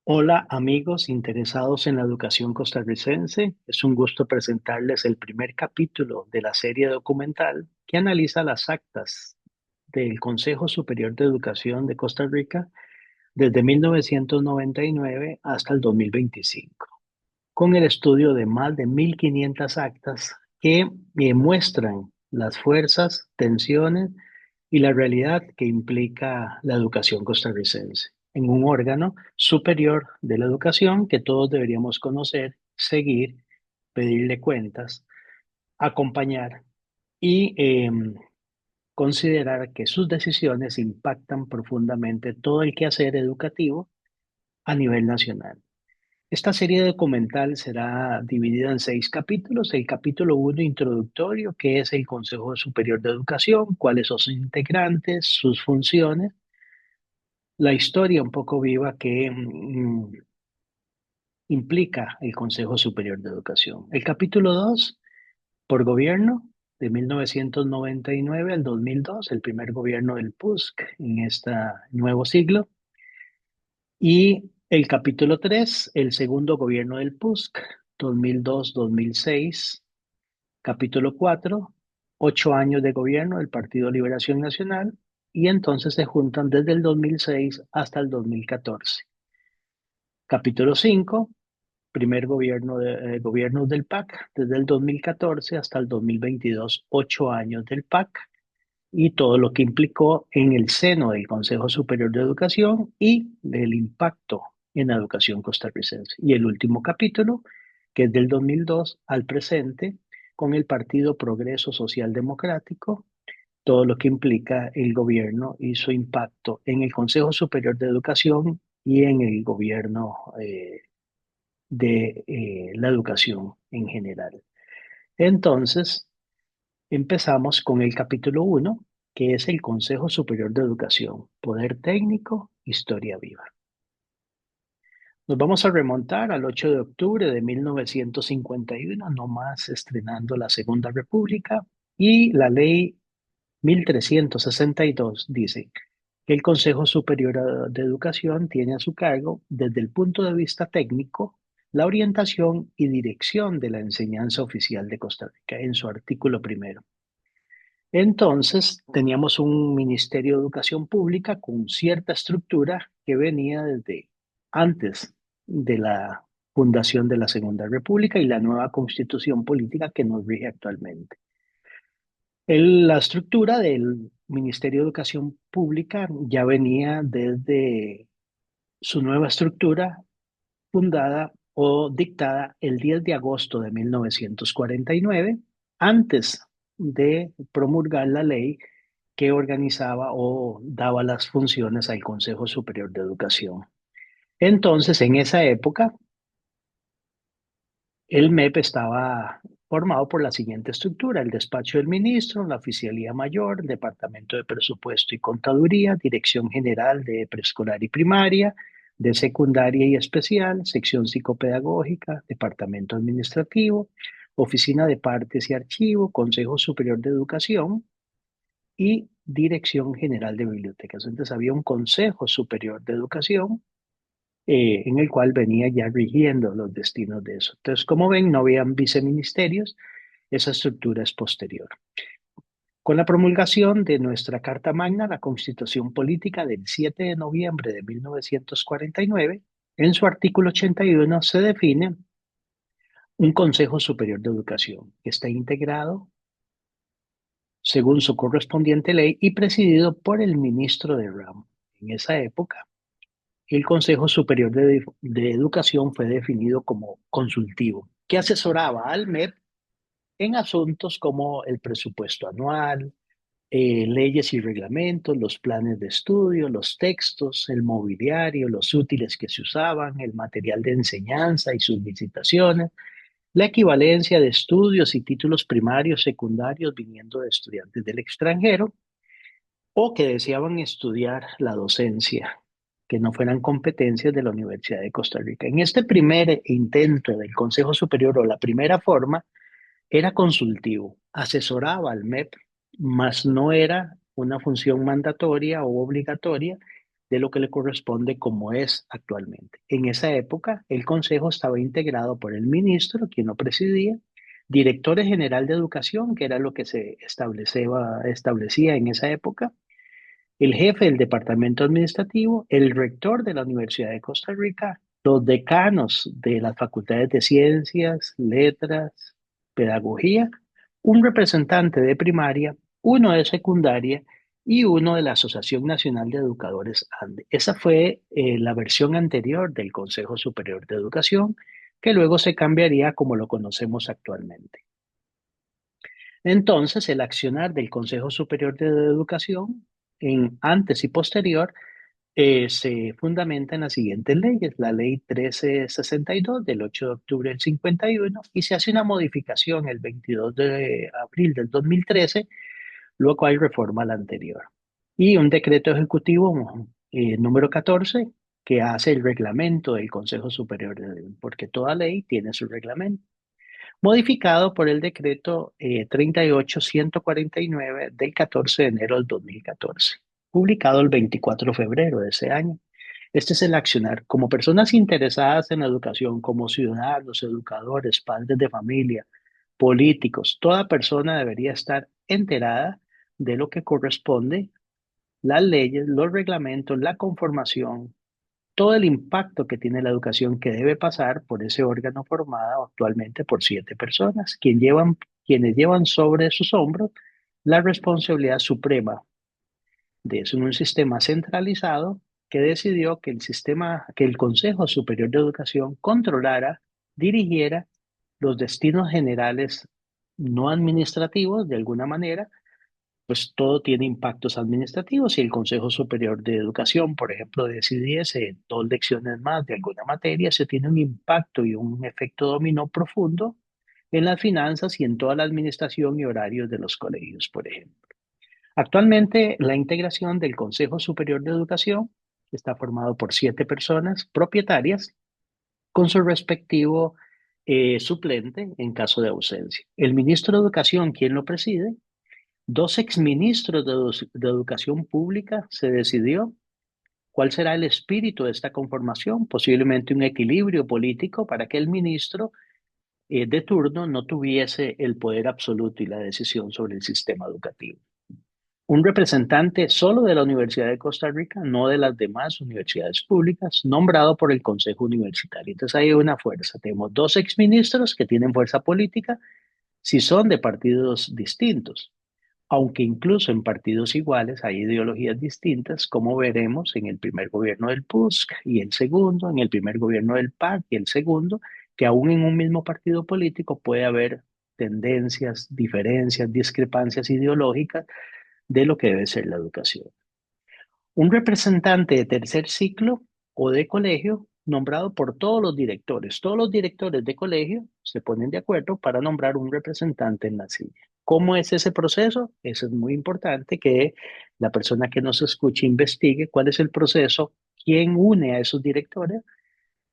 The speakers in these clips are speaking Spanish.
Hola amigos interesados en la educación costarricense. Es un gusto presentarles el primer capítulo de la serie documental que analiza las actas del Consejo Superior de Educación de Costa Rica desde 1999 hasta el 2025, con el estudio de más de 1.500 actas que muestran las fuerzas, tensiones y la realidad que implica la educación costarricense en un órgano superior de la educación que todos deberíamos conocer, seguir, pedirle cuentas, acompañar y considerar que sus decisiones impactan profundamente todo el quehacer educativo a nivel nacional. Esta serie documental será dividida en 6 capítulos. El capítulo 1 introductorio, que es el Consejo Superior de Educación, cuáles son sus integrantes, sus funciones, la historia un poco viva que implica el Consejo Superior de Educación. El capítulo 2 por gobierno, de 1999 al 2002, el primer gobierno del PUSC en este nuevo siglo. Y el capítulo 3 el segundo gobierno del PUSC, 2002-2006. Capítulo 4 8 años de gobierno del Partido Liberación Nacional. Y entonces se juntan desde el 2006 hasta el 2014. Capítulo 5 primer gobierno del PAC, desde el 2014 hasta el 2022, 8 años del PAC y todo lo que implicó en el seno del Consejo Superior de Educación y del impacto en la educación costarricense. Y el último capítulo, que es del 2002 al presente, con el Partido Progreso Social Democrático, todo lo que implica el gobierno y su impacto en el Consejo Superior de Educación y en el gobierno de la educación en general. Entonces, empezamos con el capítulo 1, que es el Consejo Superior de Educación, Poder Técnico, Historia Viva. Nos vamos a remontar al 8 de octubre de 1951, nomás estrenando la Segunda República, y la ley 1362 dice que el Consejo Superior de Educación tiene a su cargo, desde el punto de vista técnico, la orientación y dirección de la enseñanza oficial de Costa Rica, en su artículo primero. Entonces, teníamos un Ministerio de Educación Pública con cierta estructura que venía desde antes de la fundación de la Segunda República y la nueva constitución política que nos rige actualmente. La estructura del Ministerio de Educación Pública ya venía desde su nueva estructura fundada o dictada el 10 de agosto de 1949, antes de promulgar la ley que organizaba o daba las funciones al Consejo Superior de Educación. Entonces, en esa época, el MEP estaba formado por la siguiente estructura: el despacho del ministro, la oficialía mayor, departamento de presupuesto y contaduría, dirección general de preescolar y primaria, de secundaria y especial, sección psicopedagógica, departamento administrativo, oficina de partes y archivo, Consejo Superior de Educación y dirección general de bibliotecas. Entonces había un Consejo Superior de Educación en el cual venía ya rigiendo los destinos de eso. Entonces, como ven, no habían viceministerios, esa estructura es posterior. Con la promulgación de nuestra Carta Magna, la Constitución Política del 7 de noviembre de 1949, en su artículo 81 se define un Consejo Superior de Educación que está integrado según su correspondiente ley y presidido por el ministro de ramo. En esa época, el Consejo Superior de Educación fue definido como consultivo, que asesoraba al MEP en asuntos como el presupuesto anual, leyes y reglamentos, los planes de estudio, los textos, el mobiliario, los útiles que se usaban, el material de enseñanza y sus licitaciones, la equivalencia de estudios y títulos primarios, secundarios viniendo de estudiantes del extranjero o que deseaban estudiar la docencia, que no fueran competencias de la Universidad de Costa Rica. En este primer intento del Consejo Superior, o la primera forma, era consultivo, asesoraba al MEP, mas no era una función mandatoria o obligatoria, de lo que le corresponde como es actualmente. En esa época, el consejo estaba integrado por el ministro, quien lo presidía, director general de educación, que era lo que se establecía en esa época, el jefe del departamento administrativo, el rector de la Universidad de Costa Rica, los decanos de las facultades de ciencias, letras, pedagogía, un representante de primaria, uno de secundaria y uno de la Asociación Nacional de Educadores ANDE. Esa fue la versión anterior del Consejo Superior de Educación, que luego se cambiaría como lo conocemos actualmente. Entonces, el accionar del Consejo Superior de Educación en antes y posterior se fundamenta en las siguientes leyes: la ley 1362 del 8 de octubre del 51, y se hace una modificación el 22 de abril del 2013, luego hay reforma a la anterior. Y un decreto ejecutivo número 14 que hace el reglamento del Consejo Superior porque toda ley tiene su reglamento, modificado por el decreto 38.149 del 14 de enero del 2014, publicado el 24 de febrero de ese año. Este es el accionar. Como personas interesadas en la educación, como ciudadanos, educadores, padres de familia, políticos, toda persona debería estar enterada de lo que corresponde, las leyes, los reglamentos, la conformación, todo el impacto que tiene la educación, que debe pasar por ese órgano formado actualmente por 7 personas, quienes llevan sobre sus hombros la responsabilidad suprema de eso, en un sistema centralizado que decidió que el Consejo Superior de Educación controlara, dirigiera los destinos generales no administrativos de alguna manera. Pues todo tiene impactos administrativos. Si el Consejo Superior de Educación, por ejemplo, decidiese 2 lecciones más de alguna materia, se tiene un impacto y un efecto dominó profundo en las finanzas y en toda la administración y horarios de los colegios, por ejemplo. Actualmente, la integración del Consejo Superior de Educación está formado por 7 personas propietarias con su respectivo suplente en caso de ausencia. El ministro de Educación, quien lo preside, 2 exministros de Educación Pública. Se decidió cuál será el espíritu de esta conformación, posiblemente un equilibrio político para que el ministro de turno no tuviese el poder absoluto y la decisión sobre el sistema educativo. Un representante solo de la Universidad de Costa Rica, no de las demás universidades públicas, nombrado por el Consejo Universitario. Entonces hay una fuerza. Tenemos 2 exministros que tienen fuerza política si son de partidos distintos, aunque incluso en partidos iguales hay ideologías distintas, como veremos en el primer gobierno del PUSC y el segundo, en el primer gobierno del PAC y el segundo, que aún en un mismo partido político puede haber tendencias, diferencias, discrepancias ideológicas de lo que debe ser la educación. Un representante de tercer ciclo o de colegio nombrado por todos los directores de colegio se ponen de acuerdo para nombrar un representante en la silla. ¿Cómo es ese proceso? Eso es muy importante, que la persona que nos escuche investigue cuál es el proceso, quién une a esos directores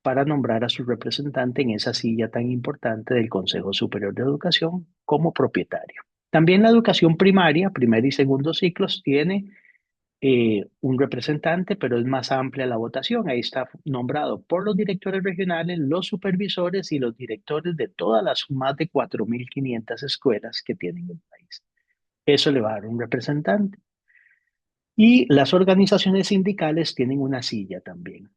para nombrar a su representante en esa silla tan importante del Consejo Superior de Educación como propietario. También la educación primaria, primer y segundo ciclos, tiene un representante, pero es más amplia la votación. Ahí está nombrado por los directores regionales, los supervisores y los directores de todas las más de 4.500 escuelas que tienen el país. Eso le va a dar un representante. Y las organizaciones sindicales tienen una silla también.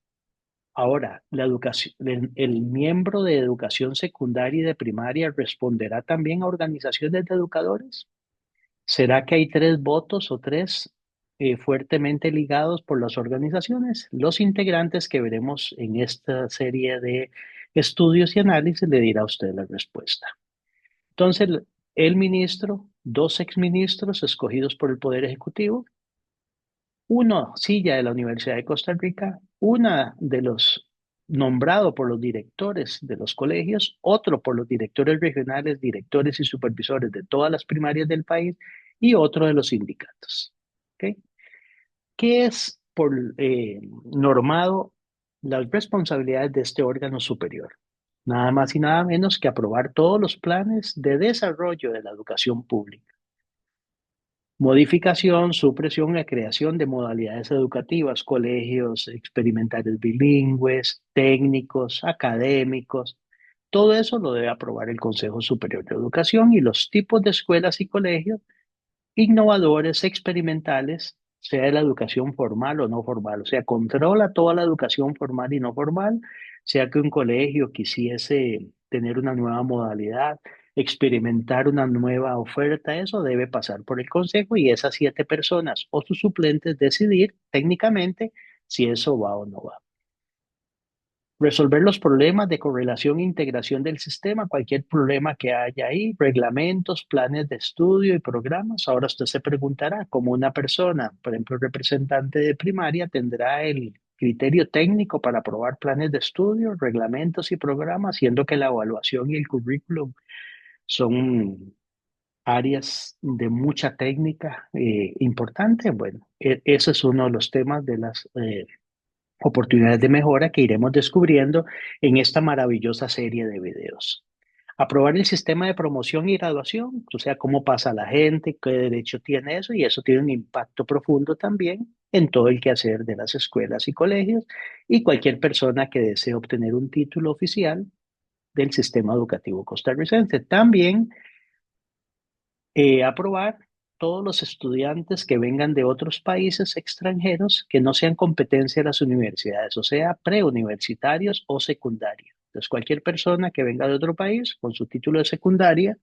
Ahora, la educación, el miembro de educación secundaria y de primaria responderá también a organizaciones de educadores. ¿Será que hay 3 votos o 3 fuertemente ligados por las organizaciones? Los integrantes que veremos en esta serie de estudios y análisis le dirá a usted la respuesta. Entonces, el ministro, 2 exministros escogidos por el Poder Ejecutivo, una silla de la Universidad de Costa Rica, una de los nombrado por los directores de los colegios, otro por los directores regionales, directores y supervisores de todas las primarias del país y otro de los sindicatos. ¿Ok? ¿Qué es normado las responsabilidades de este órgano superior? Nada más y nada menos que aprobar todos los planes de desarrollo de la educación pública, Modificación, supresión y creación de modalidades educativas, colegios experimentales bilingües, técnicos, académicos. Todo eso lo debe aprobar el Consejo Superior de Educación y los tipos de escuelas y colegios innovadores, experimentales, sea de la educación formal o no formal. O sea, controla toda la educación formal y no formal, sea que un colegio quisiese tener una nueva modalidad, experimentar una nueva oferta, eso debe pasar por el consejo y esas 7 personas o sus suplentes decidir técnicamente si eso va o no va. Resolver los problemas de correlación e integración del sistema, cualquier problema que haya ahí, reglamentos, planes de estudio y programas. Ahora usted se preguntará, como una persona, por ejemplo, representante de primaria, tendrá el criterio técnico para aprobar planes de estudio, reglamentos y programas, siendo que la evaluación y el currículum son áreas de mucha técnica importante. Bueno, ese es uno de los temas de las oportunidades de mejora que iremos descubriendo en esta maravillosa serie de videos. Aprobar el sistema de promoción y graduación, o sea, cómo pasa la gente, qué derecho tiene eso, y eso tiene un impacto profundo también en todo el quehacer de las escuelas y colegios y cualquier persona que desee obtener un título oficial del sistema educativo costarricense. También aprobar todos los estudiantes que vengan de otros países extranjeros que no sean competencia de las universidades, o sea, preuniversitarios o secundarios. Entonces, cualquier persona que venga de otro país con su título de secundaria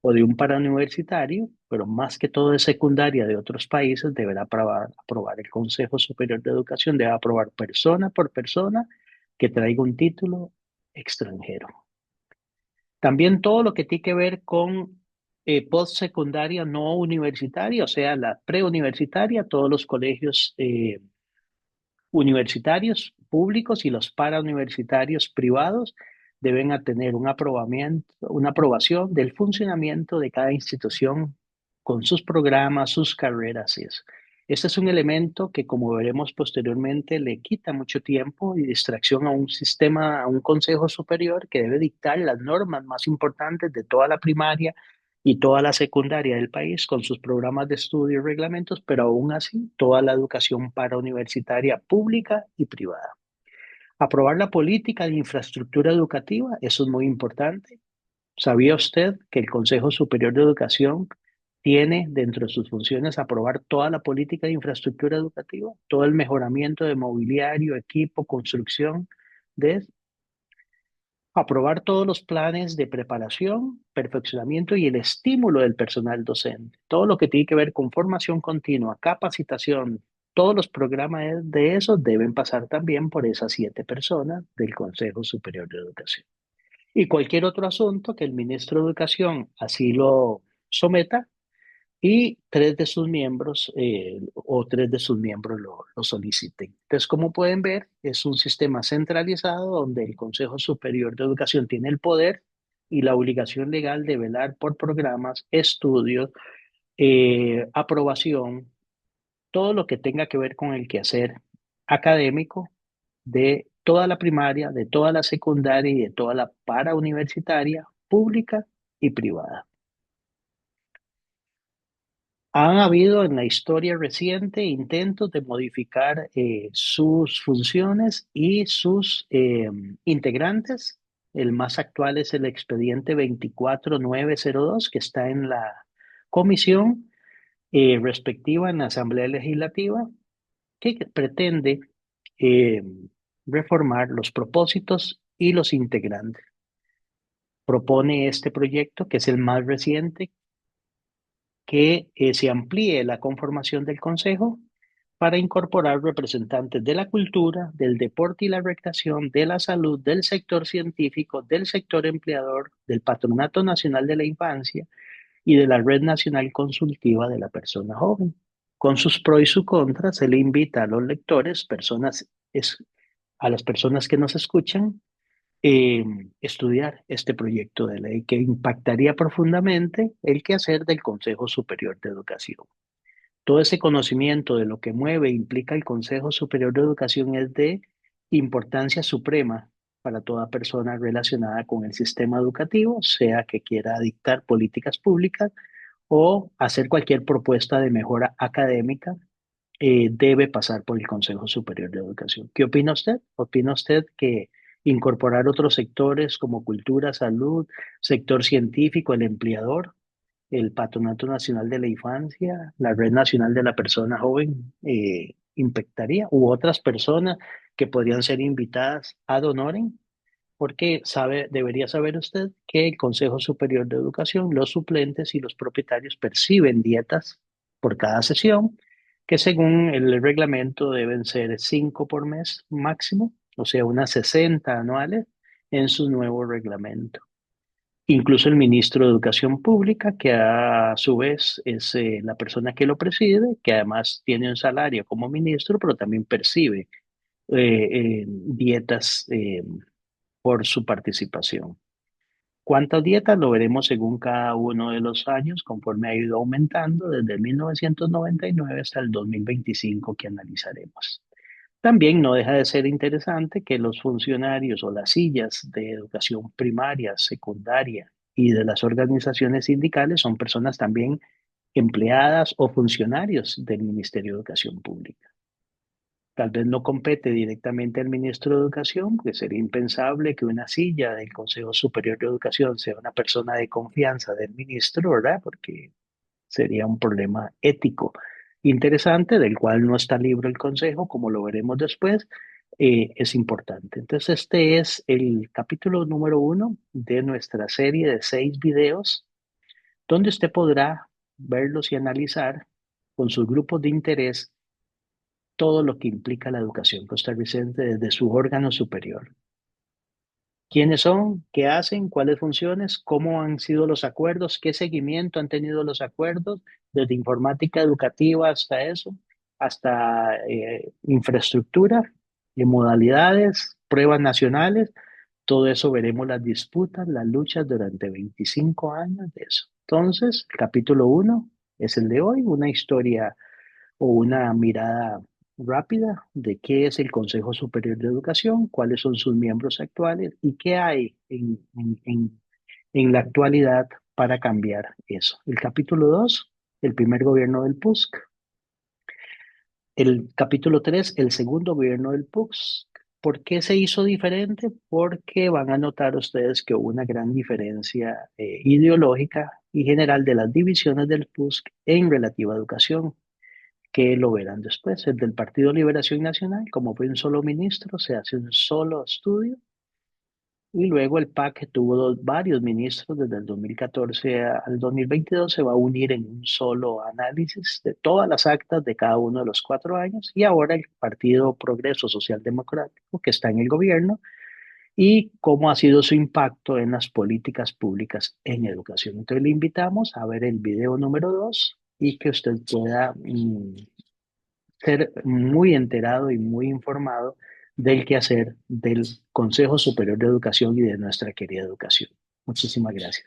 o de un parauniversitario, pero más que todo de secundaria de otros países, deberá aprobar el Consejo Superior de Educación, debe aprobar persona por persona que traiga un título extranjero. También todo lo que tiene que ver con postsecundaria no universitaria, o sea, la preuniversitaria, todos los colegios universitarios públicos y los parauniversitarios privados deben a tener un aprobamiento, una aprobación del funcionamiento de cada institución con sus programas, sus carreras y eso. Este es un elemento que, como veremos posteriormente, le quita mucho tiempo y distracción a un sistema, a un consejo superior que debe dictar las normas más importantes de toda la primaria y toda la secundaria del país con sus programas de estudio y reglamentos, pero aún así toda la educación parauniversitaria pública y privada. Aprobar la política de infraestructura educativa, eso es muy importante. ¿Sabía usted que el Consejo Superior de Educación tiene dentro de sus funciones aprobar toda la política de infraestructura educativa, todo el mejoramiento de mobiliario, equipo, construcción de aprobar todos los planes de preparación, perfeccionamiento y el estímulo del personal docente? Todo lo que tiene que ver con formación continua, capacitación, todos los programas de eso deben pasar también por esas 7 personas del Consejo Superior de Educación. Y cualquier otro asunto que el ministro de Educación así lo someta y 3 de sus miembros o 3 de sus miembros lo soliciten. Entonces, como pueden ver, es un sistema centralizado donde el Consejo Superior de Educación tiene el poder y la obligación legal de velar por programas, estudios, aprobación, todo lo que tenga que ver con el quehacer académico de toda la primaria, de toda la secundaria y de toda la parauniversitaria, pública y privada. Han habido en la historia reciente intentos de modificar sus funciones y sus integrantes. El más actual es el expediente 24902 que está en la comisión respectiva en la Asamblea Legislativa que pretende eh, reformar los propósitos y los integrantes. Propone este proyecto, que es el más reciente, que se amplíe la conformación del Consejo para incorporar representantes de la cultura, del deporte y la recreación, de la salud, del sector científico, del sector empleador, del Patronato Nacional de la Infancia y de la Red Nacional Consultiva de la Persona Joven. Con sus pros y sus contras, se le invita a los lectores, a las personas que nos escuchan, eh, estudiar este proyecto de ley que impactaría profundamente el quehacer del Consejo Superior de Educación. Todo ese conocimiento de lo que mueve e implica el Consejo Superior de Educación es de importancia suprema para toda persona relacionada con el sistema educativo, sea que quiera dictar políticas públicas o hacer cualquier propuesta de mejora académica debe pasar por el Consejo Superior de Educación. ¿Qué opina usted? ¿Opina usted que incorporar otros sectores como cultura, salud, sector científico, el empleador, el Patronato Nacional de la Infancia, la Red Nacional de la Persona Joven, impactaría, u otras personas que podrían ser invitadas ad honorem? Porque debería saber usted que el Consejo Superior de Educación, los suplentes y los propietarios perciben dietas por cada sesión, que según el reglamento deben ser 5 por mes máximo, o sea, unas 60 anuales en su nuevo reglamento. Incluso el ministro de Educación Pública, que a su vez es la persona que lo preside, que además tiene un salario como ministro, pero también percibe dietas por su participación. ¿Cuántas dietas? Lo veremos según cada uno de los años, conforme ha ido aumentando desde 1999 hasta el 2025 que analizaremos. También no deja de ser interesante que los funcionarios o las sillas de educación primaria, secundaria y de las organizaciones sindicales son personas también empleadas o funcionarios del Ministerio de Educación Pública. Tal vez no compete directamente al ministro de Educación, porque sería impensable que una silla del Consejo Superior de Educación sea una persona de confianza del ministro, ¿verdad? Porque sería un problema ético interesante, del cual no está libre el Consejo, como lo veremos después, es importante. Entonces, este es el capítulo número 1 de nuestra serie de 6 videos, donde usted podrá verlos y analizar con sus grupos de interés todo lo que implica la educación costarricense desde su órgano superior. ¿Quiénes son? ¿Qué hacen? ¿Cuáles funciones? ¿Cómo han sido los acuerdos? ¿Qué seguimiento han tenido los acuerdos? Desde informática educativa hasta eso, hasta infraestructura, modalidades, pruebas nacionales. Todo eso veremos las disputas, las luchas durante 25 años de eso. Entonces, el capítulo 1 es el de hoy, una historia o una mirada rápida de qué es el Consejo Superior de Educación, cuáles son sus miembros actuales y qué hay en la actualidad para cambiar eso. El capítulo 2, el primer gobierno del PUSC. El capítulo 3, el segundo gobierno del PUSC. ¿Por qué se hizo diferente? Porque van a notar ustedes que hubo una gran diferencia ideológica y general de las divisiones del PUSC en relativa a educación, que lo verán después. El del Partido Liberación Nacional, como fue un solo ministro, se hace un solo estudio. Y luego el PAC, que tuvo varios ministros desde el 2014 al 2022, se va a unir en un solo análisis de todas las actas de cada uno de los 4 años. Y ahora el Partido Progreso Social Democrático, que está en el gobierno, y cómo ha sido su impacto en las políticas públicas en educación. Entonces le invitamos a ver el video número 2 y que usted pueda ser muy enterado y muy informado del quehacer del Consejo Superior de Educación y de nuestra querida educación. Muchísimas gracias.